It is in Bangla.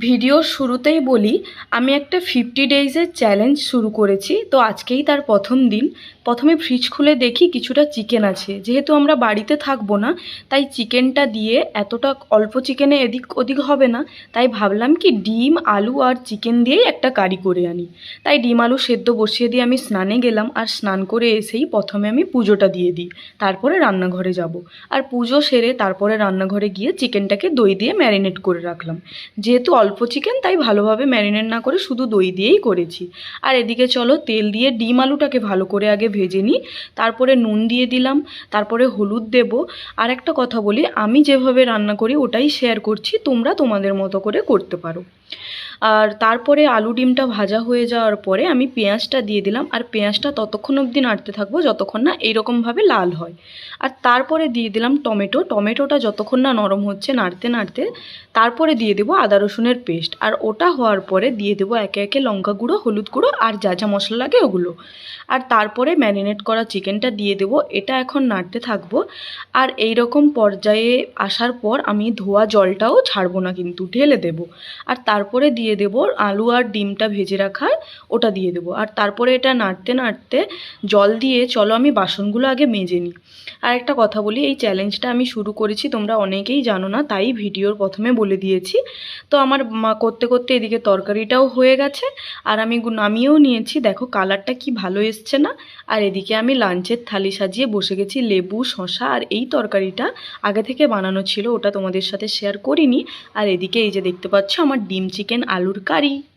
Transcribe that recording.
ভিডিওর শুরুতেই বলি, আমি একটা 50 ডেইজের চ্যালেঞ্জ শুরু করেছি। তো আজকেই তার প্রথম দিন। প্রথমে ফ্রিজ খুলে দেখি কিছুটা চিকেন আছে। যেহেতু আমরা বাড়িতে থাকবো না, তাই চিকেনটা দিয়ে এতটা অল্প চিকেনে এদিক ওদিক হবে না। তাই ভাবলাম কি ডিম আলু আর চিকেন দিয়েই একটা কারি করে আনি। তাই ডিম আলু সেদ্ধ বসিয়ে দিয়ে আমি স্নানে গেলাম, আর স্নান করে এসেই প্রথমে আমি পুজোটা দিয়ে দিই। তারপরে রান্নাঘরে যাব, আর পুজো সেরে তারপরে রান্নাঘরে গিয়ে চিকেনটাকে দই দিয়ে ম্যারিনেট করে রাখলাম। যেহেতু অল্প চিকেন, তাই ভালোভাবে ম্যারিনেট না করে শুধু দই দিয়েই করেছি। আর এদিকে চলো তেল দিয়ে ডিম আলুটাকে ভালো করে আগে ভেজে নিই। তারপরে নুন দিয়ে দিলাম, তারপরে হলুদ দেব। আর একটা কথা বলি, আমি যেভাবে রান্না করি ওটাই শেয়ার করছি, তোমরা তোমাদের মতো করে করতে পারো। আর তারপরে আলু ডিমটা ভাজা হয়ে যাওয়ার পরে আমি পেঁয়াজটা দিয়ে দিলাম, আর পেঁয়াজটা ততক্ষণ অবধি নাড়তে থাকবো যতক্ষণ না এইরকমভাবে লাল হয়। আর তারপরে দিয়ে দিলাম টমেটোটা যতক্ষণ না নরম হচ্ছে নাড়তে নাড়তে। তারপরে দিয়ে দেবো আদা রসুনের পেস্ট, আর ওটা হওয়ার পরে দিয়ে দেবো একে একে লঙ্কা গুঁড়ো, হলুদ গুঁড়ো আর যা যা মশলা লাগে ওগুলো। আর তারপরে ম্যারিনেট করা চিকেনটা দিয়ে দেবো। এটা এখন নাড়তে থাকবো। আর এই রকম পর্যায়ে আসার পর আমি ধোয়া জলটাও ছাড়বো না, কিন্তু ঢেলে দেবো। আর তারপরে দিয়ে দেবো আলু আর ডিমটা ভেজে রাখা, ওটা দিয়ে দেবো। আর তারপরে এটা নাড়তে নাড়তে জল দিয়ে চলো আমি বাসনগুলো আগে মেজে নিই। আর একটা কথা বলি, এই চ্যালেঞ্জটা আমি শুরু করেছি, তোমরা অনেকেই জানো না, তাই ভিডিওর প্রথমে বলে দিয়েছি। তো আমার করতে করতে এদিকে তরকারিটাও হয়ে গেছে, আর আমি নামিয়েও নিয়েছি। দেখো কালারটা কি ভালো এসছে না। আর এদিকে আমি লাঞ্চের থালি সাজিয়ে বসে গেছি। লেবু, শসা আর এই তরকারিটা আগে থেকে বানানো ছিল, ওটা তোমাদের সাথে শেয়ার করিনি। আর এদিকে এই যে দেখতে পাচ্ছ আমার ডিম চিকেন আলুর কারি।